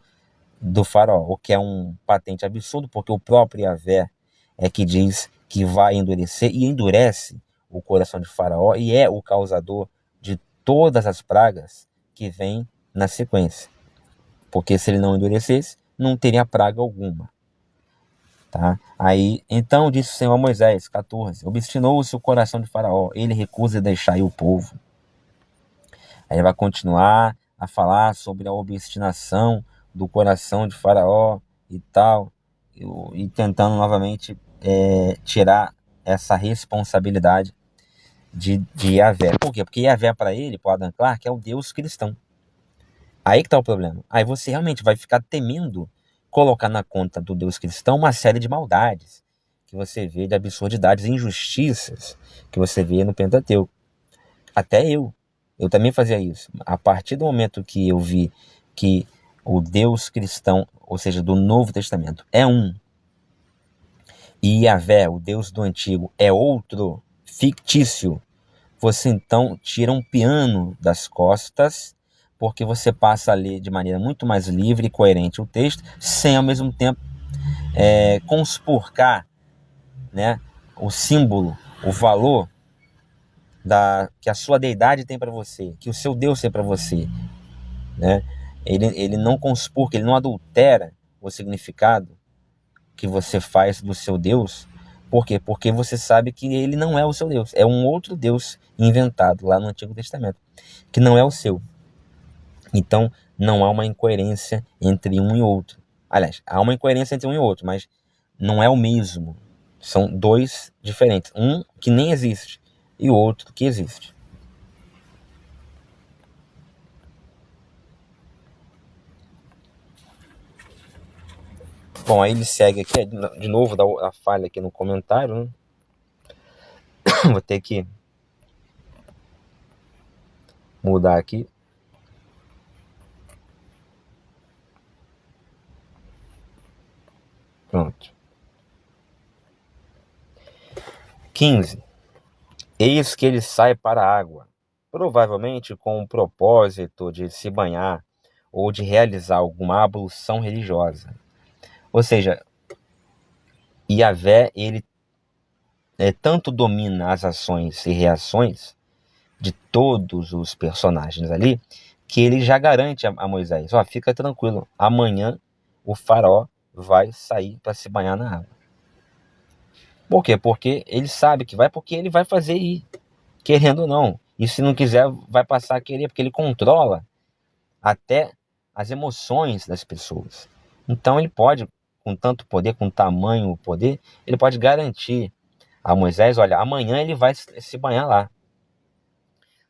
do Faraó, o que é um patente absurdo, porque o próprio Yahvé é que diz que vai endurecer e endurece o coração de Faraó e é o causador de todas as pragas que vêm na sequência. Porque se ele não endurecesse, não teria praga alguma. Tá? Aí, então disse o Senhor a Moisés, 14, obstinou-se o coração de Faraó, ele recusa deixar ir o povo. Aí ele vai continuar a falar sobre a obstinação do coração de Faraó e tal, e tentando novamente tirar essa responsabilidade de Yahvé. Por quê? Porque Yahvé para ele, para Adam Clarke, é o Deus cristão. Aí que está o problema. Aí você realmente vai ficar temendo colocar na conta do Deus cristão uma série de maldades que você vê, de absurdidades e injustiças que você vê no Pentateuco. Até eu também fazia isso. A partir do momento que eu vi que o Deus cristão, ou seja, do Novo Testamento, é um, e Yahvé, o Deus do Antigo, é outro, fictício, você então tira um piano das costas, porque você passa a ler de maneira muito mais livre e coerente o texto, sem ao mesmo tempo conspurcar, né, o símbolo, o valor que a sua deidade tem para você, que o seu Deus tem para você. Né? Ele não conspurca, ele não adultera o significado que você faz do seu Deus. Por quê? Porque você sabe que ele não é o seu Deus. É um outro Deus inventado lá no Antigo Testamento, que não é o seu. Então, não há uma incoerência entre um e outro. Aliás, há uma incoerência entre um e outro, mas não é o mesmo. São dois diferentes. Um que nem existe e o outro que existe. Bom, aí ele segue aqui, de novo, dá a falha aqui no comentário, né? Vou ter que mudar aqui. Pronto. 15. Eis que ele sai para a água, provavelmente com o propósito de se banhar ou de realizar alguma ablução religiosa. Ou seja, Yahvé, ele tanto domina as ações e reações de todos os personagens ali, que ele já garante a Moisés, fica tranquilo, amanhã o faraó vai sair para se banhar na água. Por quê? Porque ele sabe que vai, porque ele vai fazer ir, querendo ou não. E se não quiser, vai passar a querer, porque ele controla até as emoções das pessoas. Então ele pode, com tanto poder, com tamanho poder, ele pode garantir a Moisés, olha, amanhã ele vai se banhar lá,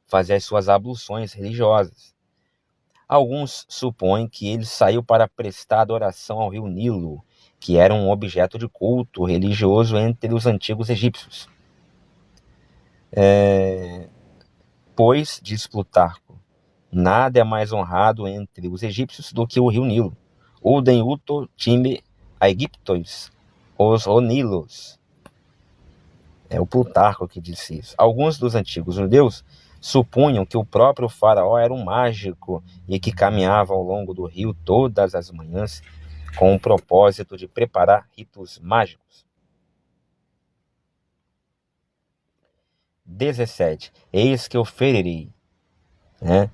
fazer as suas abluções religiosas. Alguns supõem que ele saiu para prestar adoração ao rio Nilo, que era um objeto de culto religioso entre os antigos egípcios. Pois, diz Plutarco, nada é mais honrado entre os egípcios do que o rio Nilo. Uden uto time aegyptos, os Nilos. É o Plutarco que disse isso. Alguns dos antigos judeus supunham que o próprio faraó era um mágico e que caminhava ao longo do rio todas as manhãs com o propósito de preparar ritos mágicos. 17. Eis que eu ferirei, né,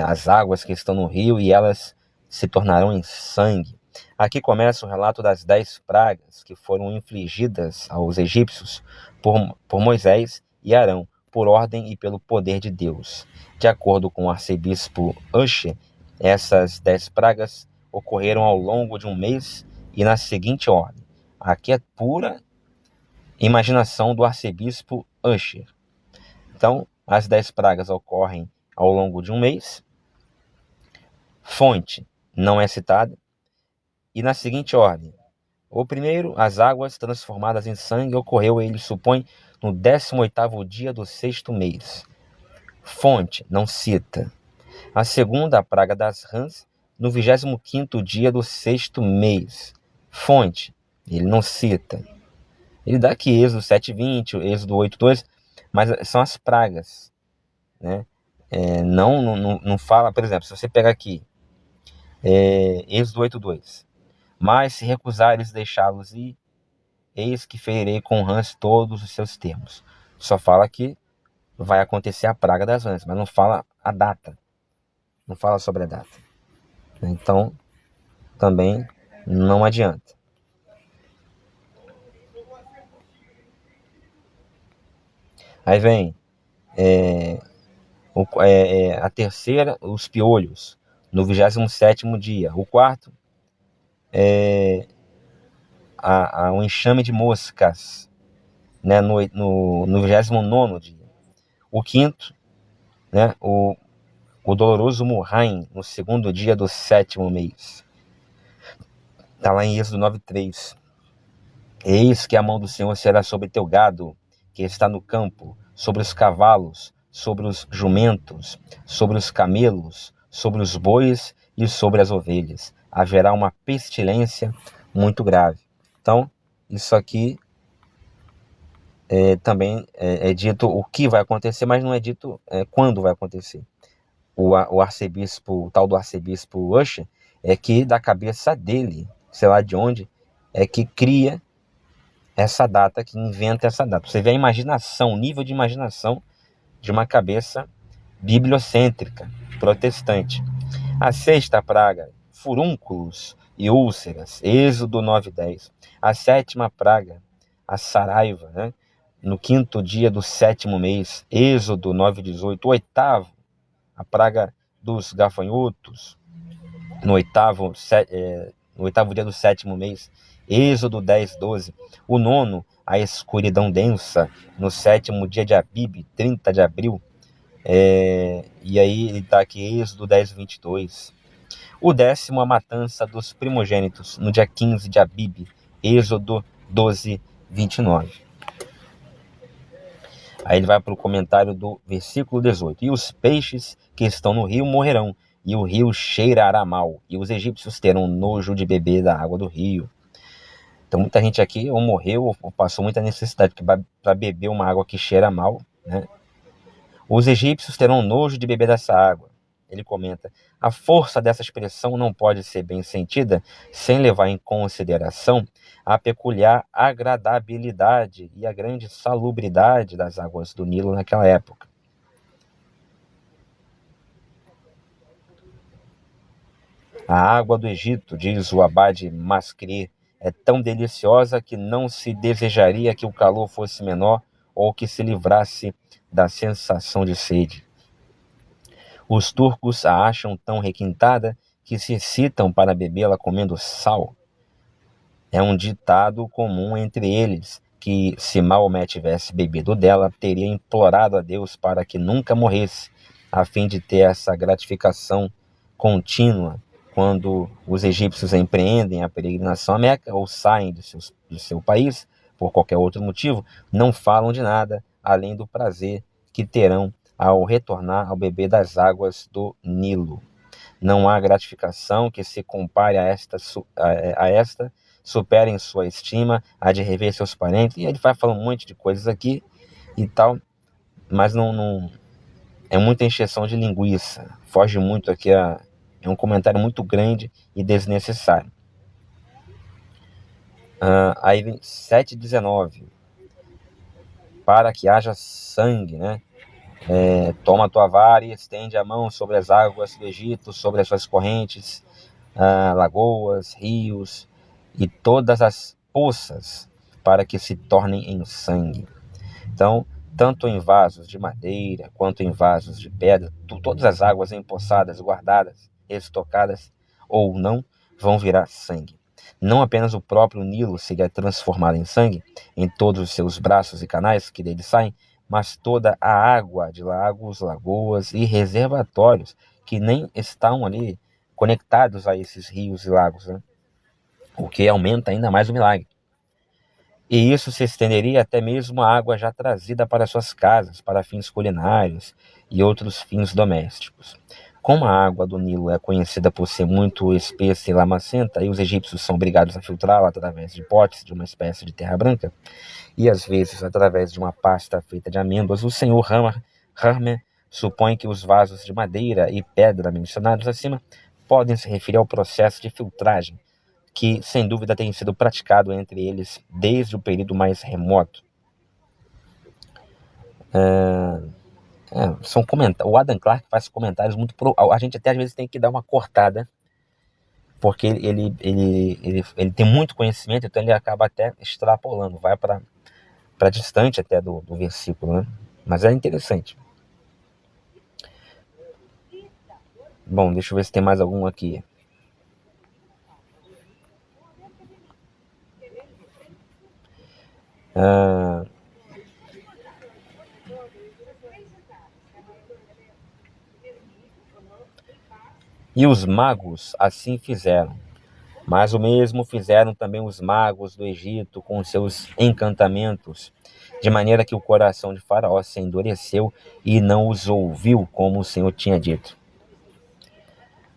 as águas que estão no rio e elas se tornarão em sangue. Aqui começa o relato das 10 pragas que foram infligidas aos egípcios por Moisés e Arão, por ordem e pelo poder de Deus. De acordo com o arcebispo Usher, essas 10 pragas ocorreram ao longo de um mês e na seguinte ordem. Aqui é pura imaginação do arcebispo Usher. Então, as 10 pragas ocorrem ao longo de um mês. Fonte não é citada. E na seguinte ordem: O primeiro, as águas transformadas em sangue, ocorreu, ele supõe, no 18º dia do 6º mês. Fonte, não cita. A segunda, a praga das rãs, no 25º dia do 6º mês. Fonte, ele não cita. Ele dá aqui Êxodo 7:20, Êxodo 8:2, mas são as pragas, né? Não fala, por exemplo, se você pegar aqui, Êxodo 8:2, mas se recusares deixá-los ir, eis que ferirei com rãs todos os seus termos. Só fala que vai acontecer a praga das rãs, mas não fala a data, não fala sobre a data. Então, também não adianta. Aí vem a terceira, os piolhos, no 27º dia. O quarto, um enxame de moscas, né, no 29º dia. O quinto, né, o doloroso murraim, no 2º dia do 7º mês. Está lá em Êxodo 9:3. Eis que a mão do Senhor será sobre teu gado, que está no campo, sobre os cavalos, sobre os jumentos, sobre os camelos, sobre os bois e sobre as ovelhas. Haverá uma pestilência muito grave. Então, isso aqui também é dito o que vai acontecer, mas não é dito quando vai acontecer. O arcebispo, o tal do arcebispo Usher, é que da cabeça dele, sei lá de onde, é que cria essa data, que inventa essa data. Você vê a imaginação, o nível de imaginação de uma cabeça bibliocêntrica, protestante. A sexta praga, furúnculos e úlceras, Êxodo 9:10. A sétima praga, a saraiva, né? No 5º dia do 7º mês, Êxodo 9:18. O oitavo, a praga dos gafanhotos, no oitavo dia do 7º mês, Êxodo 10:12. O nono, a escuridão densa, no 7º dia de Abib, 30 de abril. E aí ele está aqui, Êxodo 10:22. O 10º, a matança dos primogênitos, no dia 15 de Abib, Êxodo 12:29. Aí ele vai para o comentário do versículo 18. E os peixes que estão no rio morrerão, e o rio cheirará mal, e os egípcios terão nojo de beber da água do rio. Então muita gente aqui ou morreu ou passou muita necessidade para beber uma água que cheira mal, né? Os egípcios terão nojo de beber dessa água. Ele comenta: a força dessa expressão não pode ser bem sentida sem levar em consideração a peculiar agradabilidade e a grande salubridade das águas do Nilo naquela época. A água do Egito, diz o abade Mascri, é tão deliciosa que não se desejaria que o calor fosse menor ou que se livrasse da sensação de sede. Os turcos a acham tão requintada que se excitam para bebê-la comendo sal. É um ditado comum entre eles que, se Maomé tivesse bebido dela, teria implorado a Deus para que nunca morresse, a fim de ter essa gratificação contínua quando os egípcios empreendem a peregrinação a Meca ou saem do seu país, por qualquer outro motivo, não falam de nada além do prazer que terão ao retornar ao beber das águas do Nilo. Não há gratificação que se compare a esta, superem sua estima, a de rever seus parentes. E ele vai falando um monte de coisas aqui e tal, mas não é muita encheção de linguiça. Foge muito aqui, é um comentário muito grande e desnecessário. Aí vem 7:19. Para que haja sangue, né? Toma a tua vara e estende a mão sobre as águas do Egito, sobre as suas correntes, lagoas, rios e todas as poças, para que se tornem em sangue. Então, tanto em vasos de madeira quanto em vasos de pedra, todas as águas empoçadas, guardadas, estocadas ou não, vão virar sangue. Não apenas o próprio Nilo seria transformado em sangue, em todos os seus braços e canais que dele saem, mas toda a água de lagos, lagoas e reservatórios que nem estão ali conectados a esses rios e lagos, né? o que aumenta ainda mais o milagre. E isso se estenderia até mesmo a água já trazida para suas casas, para fins culinários e outros fins domésticos. Como a água do Nilo é conhecida por ser muito espessa e lamacenta, e os egípcios são obrigados a filtrá-la através de potes de uma espécie de terra branca, e às vezes através de uma pasta feita de amêndoas, o senhor Harmer supõe que os vasos de madeira e pedra mencionados acima podem se referir ao processo de filtragem, que sem dúvida tem sido praticado entre eles desde o período mais remoto. O Adam Clarke faz comentários muito... A gente até às vezes tem que dar uma cortada, porque ele tem muito conhecimento, então ele acaba até extrapolando, vai para distante até do versículo, né? Mas é interessante. Bom, deixa eu ver se tem mais algum aqui. E os magos assim fizeram. Mas o mesmo fizeram também os magos do Egito com seus encantamentos, de maneira que o coração de Faraó se endureceu e não os ouviu, como o Senhor tinha dito.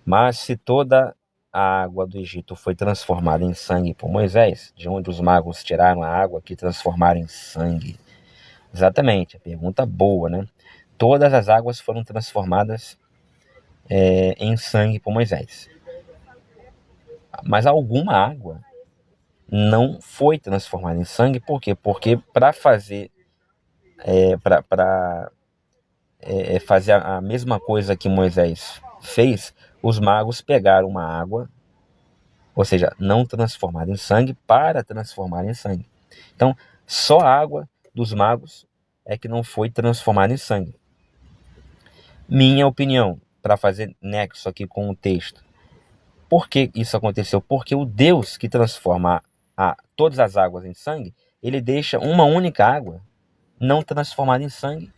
Mas se toda a água do Egito foi transformada em sangue por Moisés, de onde os magos tiraram a água que transformaram em sangue? Exatamente, pergunta boa, né? Todas as águas foram transformadas em sangue por Moisés. Mas alguma água não foi transformada em sangue, por quê? Porque para fazer fazer a mesma coisa que Moisés fez, os magos pegaram uma água, ou seja, não transformada em sangue, para transformar em sangue. Então, só a água dos magos é que não foi transformada em sangue. Minha opinião, para fazer nexo aqui com o texto. Por que isso aconteceu? Porque o Deus que transforma todas as águas em sangue, ele deixa uma única água não transformada em sangue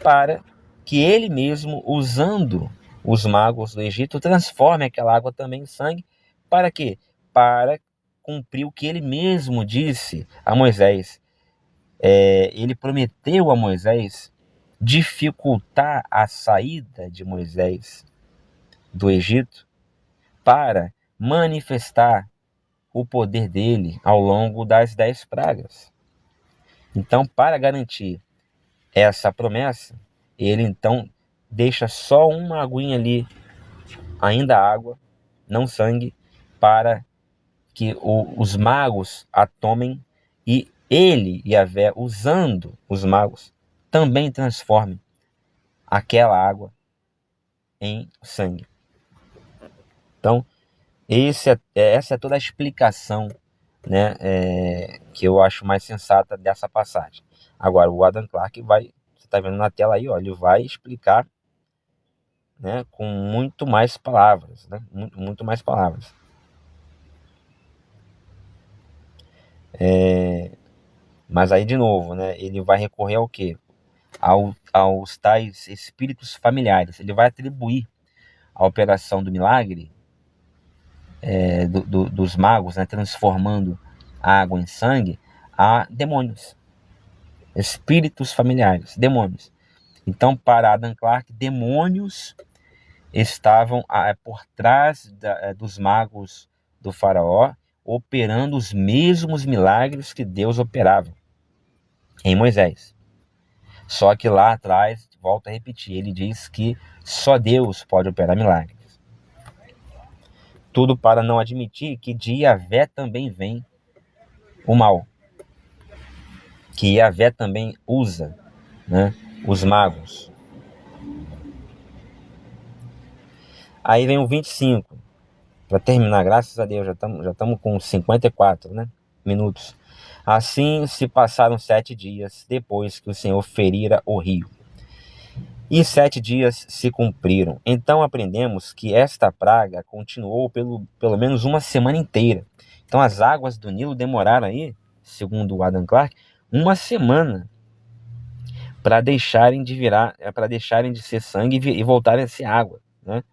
para que ele mesmo, usando os magos do Egito, transforme aquela água também em sangue. Para quê? Para cumprir o que ele mesmo disse a Moisés. Ele prometeu a Moisés dificultar a saída de Moisés do Egito para manifestar o poder dele ao longo das 10 pragas. Então, para garantir essa promessa, ele então deixa só uma aguinha ali, ainda água, não sangue, para que os magos a tomem e ele, Yahvé, usando os magos, também transforme aquela água em sangue. Então, essa é toda a explicação, né, que eu acho mais sensata dessa passagem. Agora, o Adam Clarke vai, você está vendo na tela aí, ó, ele vai explicar, né, com muito mais palavras, né, muito mais palavras. Mas aí, de novo, né, ele vai recorrer ao quê? Aos tais espíritos familiares. Ele vai atribuir a operação do milagre dos magos, né, transformando a água em sangue, a demônios, espíritos familiares, demônios. Então, para Adam Clarke, demônios estavam por trás dos magos do faraó, operando os mesmos milagres que Deus operava em Moisés. Só que lá atrás, volto a repetir, ele diz que só Deus pode operar milagres. Tudo para não admitir que de Yahvé também vem o mal, que Yahvé também usa, né, os magos. Aí vem o 25. Para terminar, graças a Deus, já estamos com 54, né, minutos. Assim se passaram 7 dias depois que o Senhor ferira o rio. E 7 dias se cumpriram. Então aprendemos que esta praga continuou pelo menos uma semana inteira. Então as águas do Nilo demoraram aí, segundo o Adam Clarke, uma semana para deixarem de ser sangue e voltarem a ser água, né?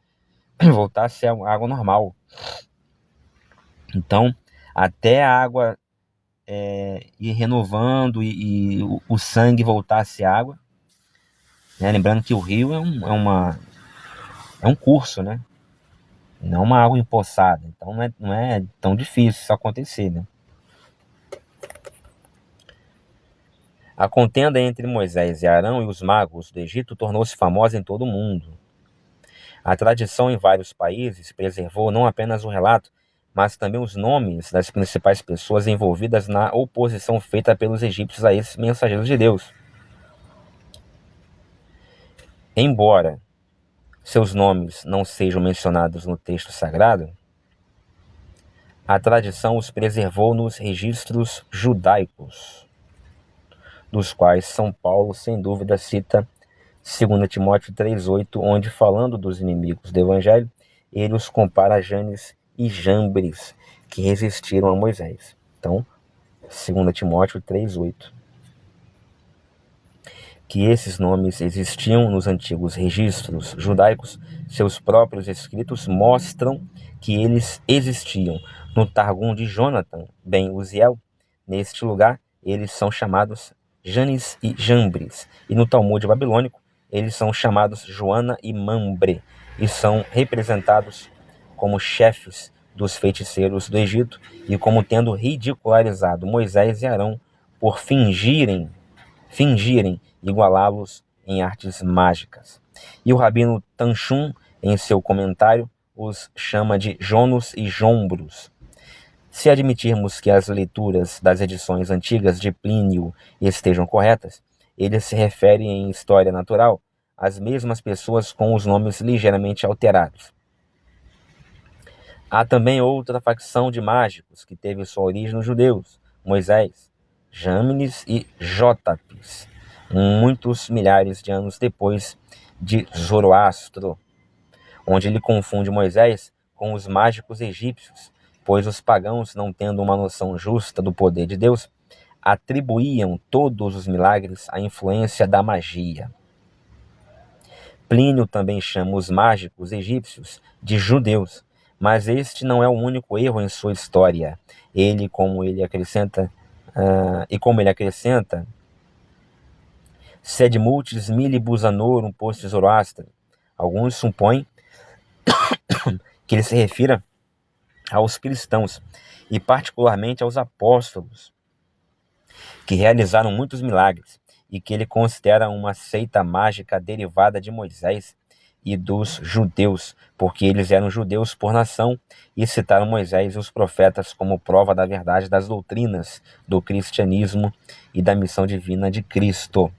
Voltar a ser água normal. Então, até a água ir renovando e o sangue voltar a ser água, né? Lembrando que o rio é um curso, né? Não uma água empoçada. Então não é tão difícil isso acontecer, né? A contenda entre Moisés e Arão e os magos do Egito tornou-se famosa em todo o mundo. A tradição em vários países preservou não apenas o relato, mas também os nomes das principais pessoas envolvidas na oposição feita pelos egípcios a esses mensageiros de Deus. Embora seus nomes não sejam mencionados no texto sagrado, a tradição os preservou nos registros judaicos, dos quais São Paulo, sem dúvida, cita 2 Timóteo 3,8, onde, falando dos inimigos do Evangelho, ele os compara a Janes e Jambres, que resistiram a Moisés. Então, 2 Timóteo 3,8. Que esses nomes existiam nos antigos registros judaicos, seus próprios escritos mostram que eles existiam. No Targum de Jonathan ben Uziel, neste lugar, eles são chamados Janes e Jambres, e no Talmud babilônico, eles são chamados Joana e Mambre, e são representados como chefes dos feiticeiros do Egito e como tendo ridicularizado Moisés e Arão por fingirem igualá-los em artes mágicas. E o rabino Tanchum, em seu comentário, os chama de Jonos e Jombros. Se admitirmos que as leituras das edições antigas de Plínio estejam corretas, ele se refere em História Natural às mesmas pessoas com os nomes ligeiramente alterados. Há também outra facção de mágicos que teve sua origem nos judeus, Moisés, Jâmines e Jótapes, muitos milhares de anos depois de Zoroastro, onde ele confunde Moisés com os mágicos egípcios, pois os pagãos, não tendo uma noção justa do poder de Deus, atribuíam todos os milagres à influência da magia. Plínio também chama os mágicos egípcios de judeus, mas este não é o único erro em sua história. Como ele acrescenta, sed multis milibus anorum post Zoroastra. Alguns supõem que ele se refira aos cristãos, e particularmente aos apóstolos, que realizaram muitos milagres, e que ele considera uma seita mágica derivada de Moisés e dos judeus, porque eles eram judeus por nação e citaram Moisés e os profetas como prova da verdade das doutrinas do cristianismo e da missão divina de Cristo.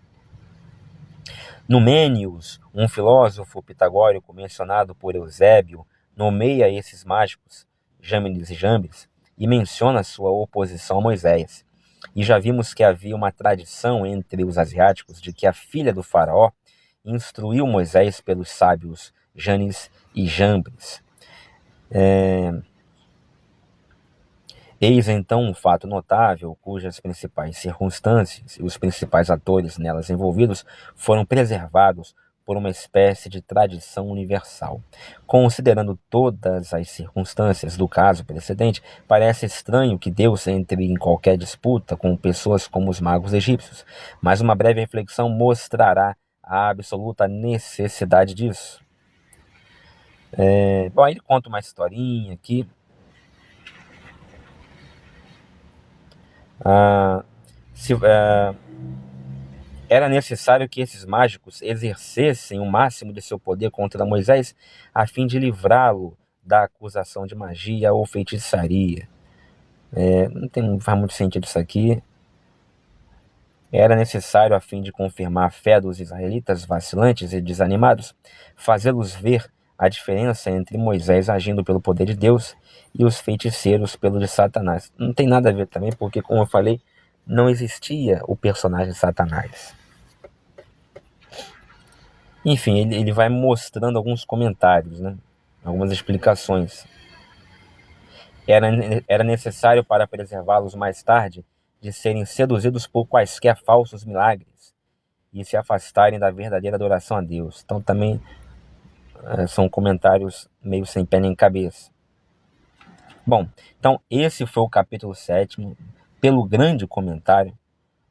Numênios, um filósofo pitagórico mencionado por Eusébio, nomeia esses mágicos, Jâmines e Jambres, e menciona sua oposição a Moisés. E já vimos que havia uma tradição entre os asiáticos de que a filha do faraó instruiu Moisés pelos sábios Janes e Jambres. Eis então um fato notável, cujas principais circunstâncias e os principais atores nelas envolvidos foram preservados por uma espécie de tradição universal. Considerando todas as circunstâncias do caso precedente, parece estranho que Deus entre em qualquer disputa com pessoas como os magos egípcios, mas uma breve reflexão mostrará a absoluta necessidade disso. Bom, ele conta uma historinha aqui. Era necessário que esses mágicos exercessem o máximo de seu poder contra Moisés, a fim de livrá-lo da acusação de magia ou feitiçaria. Não faz muito sentido isso aqui. Era necessário, a fim de confirmar a fé dos israelitas vacilantes e desanimados, fazê-los ver a diferença entre Moisés agindo pelo poder de Deus e os feiticeiros pelo de Satanás. Não tem nada a ver também, porque, como eu falei, não existia o personagem Satanás. Enfim, ele vai mostrando alguns comentários, né? Algumas explicações. Era necessário para preservá-los mais tarde de serem seduzidos por quaisquer falsos milagres e se afastarem da verdadeira adoração a Deus. Então também são comentários meio sem pé nem cabeça. Bom, então esse foi o capítulo 7º, pelo grande comentário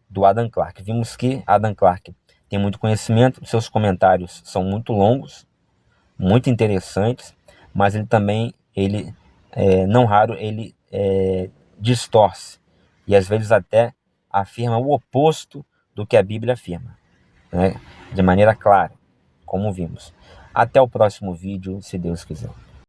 do Adam Clarke. Vimos que Adam Clarke tem muito conhecimento, seus comentários são muito longos, muito interessantes, mas ele também, não raro, ele distorce e às vezes até afirma o oposto do que a Bíblia afirma, né? De maneira clara, como vimos. Até o próximo vídeo, se Deus quiser.